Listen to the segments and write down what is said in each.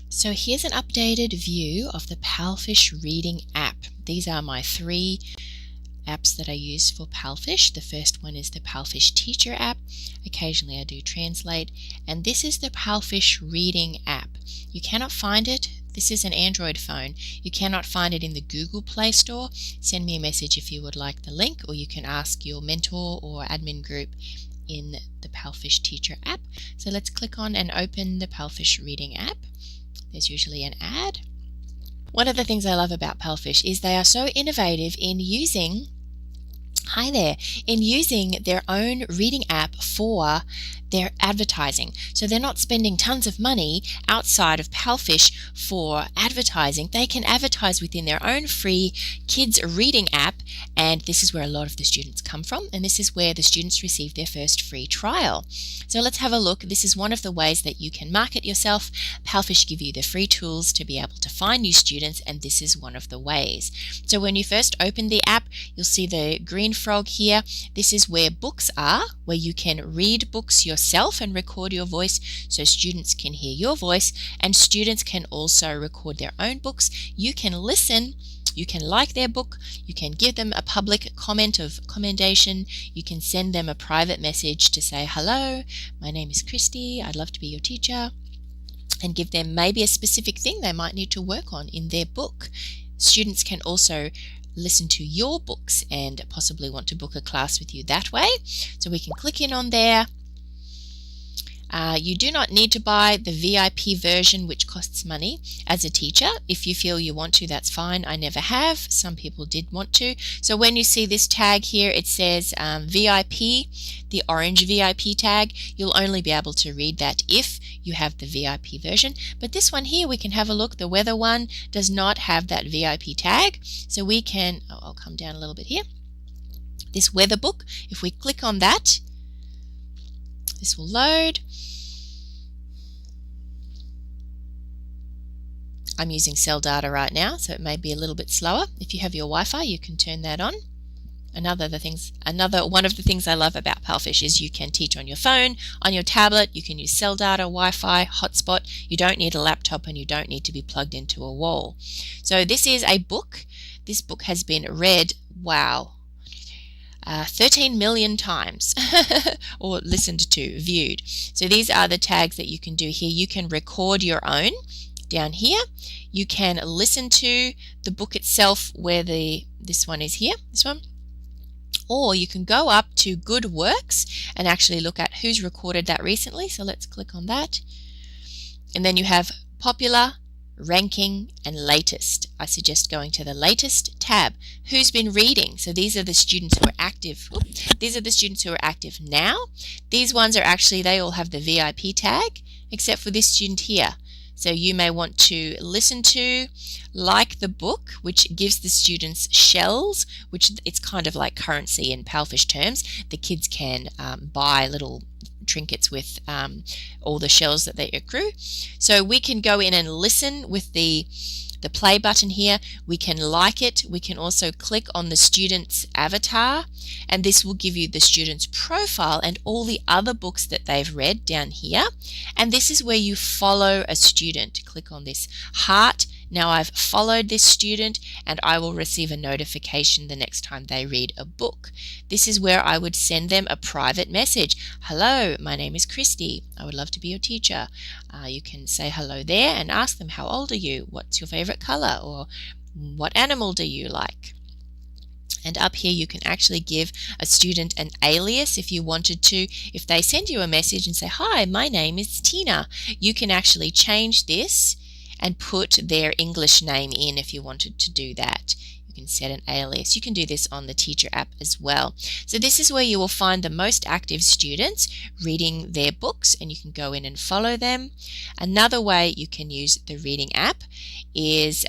So here's an updated view of the PalFish Reading App. These are my 3 apps that I use for PalFish. The first one is the PalFish Teacher app. Occasionally I do translate. And this is the PalFish Reading app. You cannot find it. This is an Android phone. You cannot find it in the Google Play Store. Send me a message if you would like the link, or you can ask your mentor or admin group in the PalFish Teacher app. So let's click on and open the PalFish Reading app. There's usually an ad. One of the things I love about PalFish is they are so innovative in using their own reading app for their advertising. So they're not spending tons of money outside of PalFish for advertising. They can advertise within their own free kids reading app, and this is where a lot of the students come from, and this is where the students receive their first free trial. So let's have a look. This is one of the ways that you can market yourself. PalFish give you the free tools to be able to find new students, and this is one of the ways. So when you first open the app, you'll see the green frog here. This is where books are, where you can read books yourself and record your voice so students can hear your voice, and students can also record their own books. You can listen, you can like their book, you can give them a public comment of commendation, you can send them a private message to say, hello, my name is Kristy, I'd love to be your teacher, and give them maybe a specific thing they might need to work on in their book. Students can also listen to your books and possibly want to book a class with you that way. So we can click in on there. You do not need to buy the VIP version, which costs money as a teacher. If you feel you want to, that's fine. I never have. Some people did want to. So when you see this tag here, it says VIP, the orange VIP tag. You'll only be able to read that if you have the VIP version. But this one here, we can have a look. The weather one does not have that VIP tag. So we can, I'll come down a little bit here. This weather book, if we click on that, this will load. I'm using cell data right now, so it may be a little bit slower. If you have your Wi-Fi, you can turn that on. One of the things I love about PalFish is you can teach on your phone, on your tablet. You can use cell data, Wi-Fi, hotspot. You don't need a laptop and you don't need to be plugged into a wall. So this is a book. This book has been read, wow, 13 million times or listened to, viewed. So these are the tags that you can do here. You can record your own down here. You can listen to the book itself where this one is here, this one. Or you can go up to Good Works and actually look at who's recorded that recently. So let's click on that. And then you have Popular, Ranking, and Latest. I suggest going to the Latest tab. Who's been reading? So these are the students who are active. These are the students who are active now. These ones are actually, they all have the VIP tag, except for this student here. So you may want to listen to, like the book, which gives the students shells, which it's kind of like currency in PalFish terms. The kids can buy little trinkets with all the shells that they accrue. So we can go in and listen with the play button here. We can like it. We can also click on the student's avatar, and this will give you the student's profile and all the other books that they've read down here. And this is where you follow a student. Click on this heart. Now I've followed this student and I will receive a notification the next time they read a book. This is where I would send them a private message. Hello, my name is Kristy. I would love to be your teacher. You can say hello there and ask them, how old are you? What's your favorite color? Or what animal do you like? And up here you can actually give a student an alias if you wanted to. If they send you a message and say, hi, my name is Tina, you can actually change this and put their English name in if you wanted to do that. You can set an alias. You can do this on the teacher app as well. So this is where you will find the most active students reading their books, and you can go in and follow them. Another way you can use the reading app is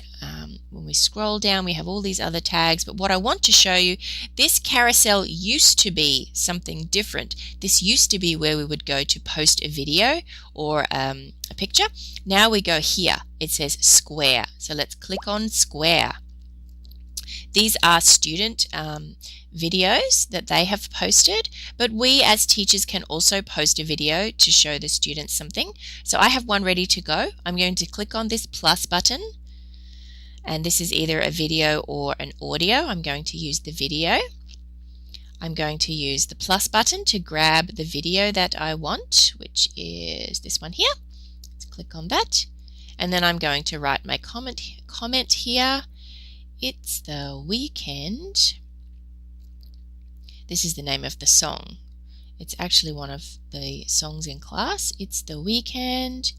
when we scroll down, we have all these other tags, but what I want to show you, this carousel used to be something different. This used to be where we would go to post a video or a picture. Now we go here. It says square. So let's click on square. These are student videos that they have posted, but we as teachers can also post a video to show the students something. So I have one ready to go. I'm going to click on this plus button, and this is either a video or an audio. I'm going to use the video. I'm going to use the plus button to grab the video that I want, which is this one here. Let's click on that. And then I'm going to write my comment here. It's the weekend. This is the name of the song. It's actually one of the songs in class. It's the weekend.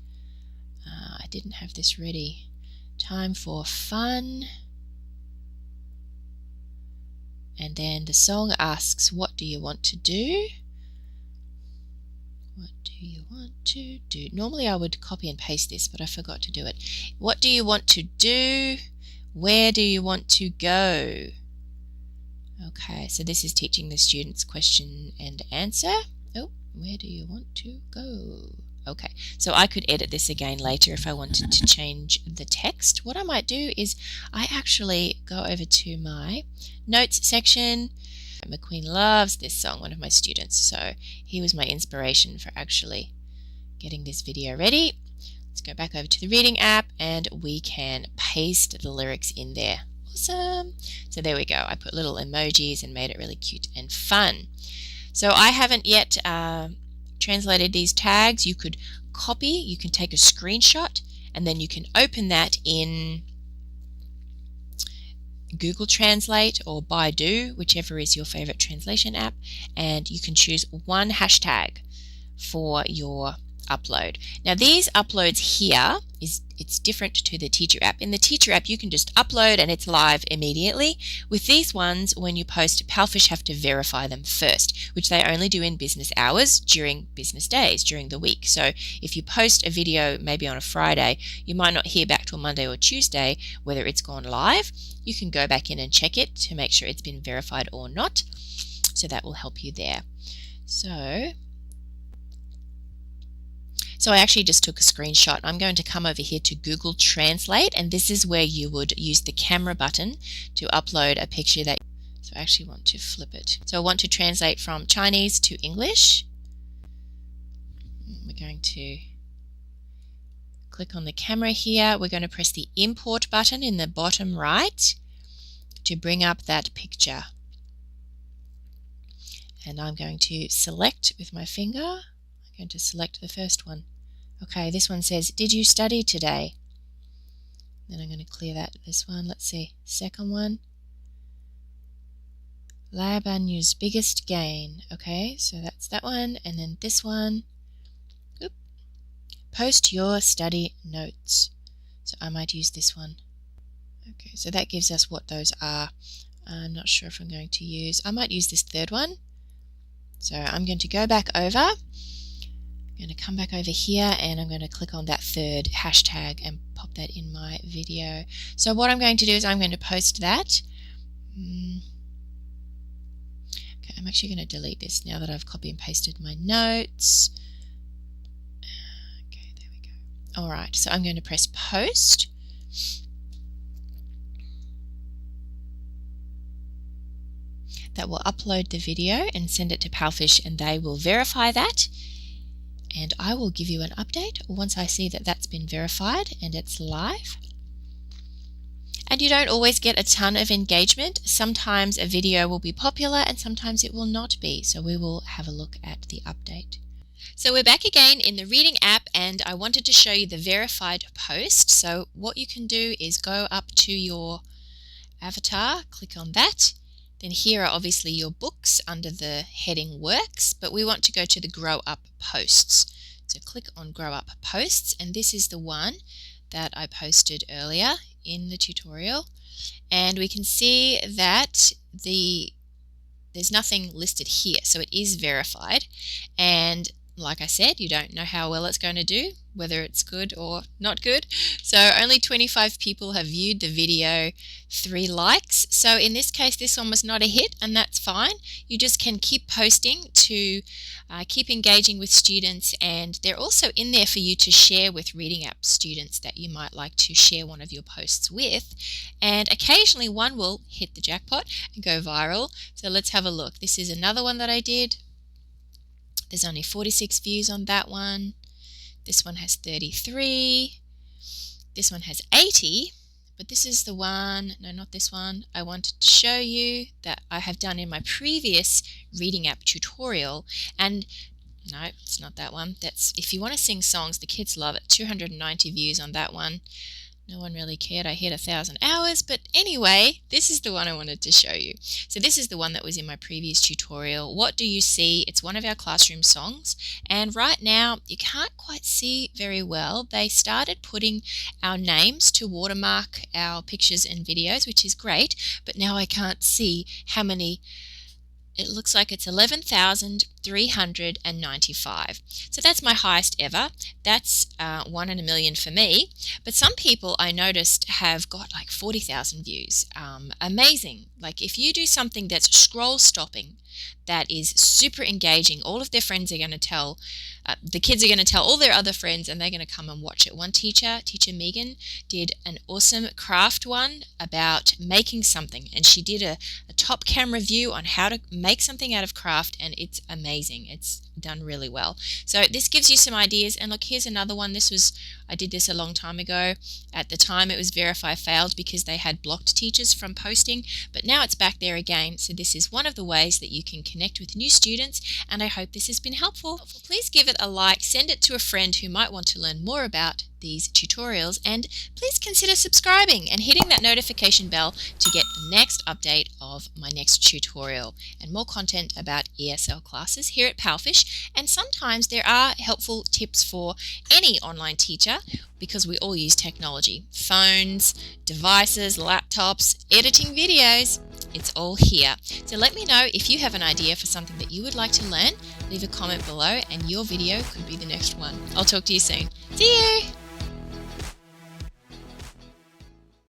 I didn't have this ready. Time for fun. And then the song asks, what do you want to do? What do you want to do? Normally I would copy and paste this, but I forgot to do it. What do you want to do? Where do you want to go? Okay, so this is teaching the students question and answer. Oh, where do you want to go? Okay, so I could edit this again later if I wanted to change the text. What I might do is I actually go over to my notes section. McQueen loves this song, one of my students, so he was my inspiration for actually getting this video ready. Let's go back over to the reading app and we can paste the lyrics in there. Awesome. So there we go. I put little emojis and made it really cute and fun. So I haven't yet translated these tags. You could copy, you can take a screenshot, and then you can open that in Google Translate or Baidu, whichever is your favorite translation app, and you can choose one hashtag for your upload. Now these uploads here it's different to the teacher app. In the teacher app you can just upload and it's live immediately. With these ones, when you post, PalFish have to verify them first, which they only do in business hours during business days during the week. So if you post a video maybe on a Friday, you might not hear back till Monday or Tuesday whether it's gone live. You can go back in and check it to make sure it's been verified or not. So that will help you there. So I actually just took a screenshot. I'm going to come over here to Google Translate, and this is where you would use the camera button to upload a picture that. So I actually want to flip it. So I want to translate from Chinese to English. We're going to click on the camera here. We're going to press the import button in the bottom right to bring up that picture. And I'm going to select with my finger. I'm going to select the first one. Okay, this one says, did you study today? Then I'm going to clear this one. Let's see, second one. Laban's biggest gain. Okay, so that's that one. And then this one. Oop. Post your study notes. So I might use this one. Okay, so that gives us what those are. I'm not sure if I'm going to use. I might use this third one. So I'm going to go back over. I'm going to come back over here and I'm going to click on that third hashtag and pop that in my video. So what I'm going to do is I'm going to post that. Okay, I'm actually going to delete this now that I've copy and pasted my notes. Okay, there we go. Alright, so I'm going to press post. That will upload the video and send it to PalFish, and they will verify that. And I will give you an update once I see that that's been verified and it's live. And you don't always get a ton of engagement. Sometimes a video will be popular and sometimes it will not be. So we will have a look at the update. So we're back again in the reading app, and I wanted to show you the verified post. So what you can do is go up to your avatar, click on that. Then here are obviously your books under the heading Works, but we want to go to the Grow Up Posts. So click on Grow Up Posts, and this is the one that I posted earlier in the tutorial. And we can see that there's nothing listed here, so it is verified. And like I said, you don't know how well it's going to do, whether it's good or not good. So only 25 people have viewed the video, 3 likes. So in this case, this one was not a hit, and that's fine. You just can keep posting to keep engaging with students, and they're also in there for you to share with Reading App students that you might like to share one of your posts with. And occasionally one will hit the jackpot and go viral. So let's have a look. This is another one that I did. There's only 46 views on that one. This one has 33. This one has 80. But this is the one, no, not this one, I wanted to show you that I have done in my previous Reading App tutorial. And no, it's not that one. That's if you want to sing songs, the kids love it. 290 views on that one. No one really cared. I hit 1,000 hours, but anyway, this is the one I wanted to show you. So this is the one that was in my previous tutorial. What do you see? It's one of our classroom songs, and right now you can't quite see very well. They started putting our names to watermark our pictures and videos, which is great, but now I can't see how many. It looks like it's 11,395. So that's my highest ever. That's 1 in a million for me. But some people I noticed have got like 40,000 views. Amazing. Like if you do something that's scroll stopping, that is super engaging, all of their friends are going to tell, the kids are going to tell all their other friends, and they're going to come and watch it. One teacher Megan, did an awesome craft one about making something, and she did a top camera view on how to make something out of craft, and it's amazing. It's done really well. So this gives you some ideas. And look, here's another one. I did this a long time ago. At the time it was Verify failed because they had blocked teachers from posting, but now it's back there again. So this is one of the ways that you can connect with new students, and I hope this has been helpful. Please give it a like, send it to a friend who might want to learn more about these tutorials, and please consider subscribing and hitting that notification bell to get the next update of my next tutorial and more content about ESL classes here at PalFish. And sometimes there are helpful tips for any online teacher because we all use technology, phones, devices, laptops, editing videos. It's all here. So let me know if you have an idea for something that you would like to learn. Leave a comment below and your video could be the next one. I'll talk to you soon. See you!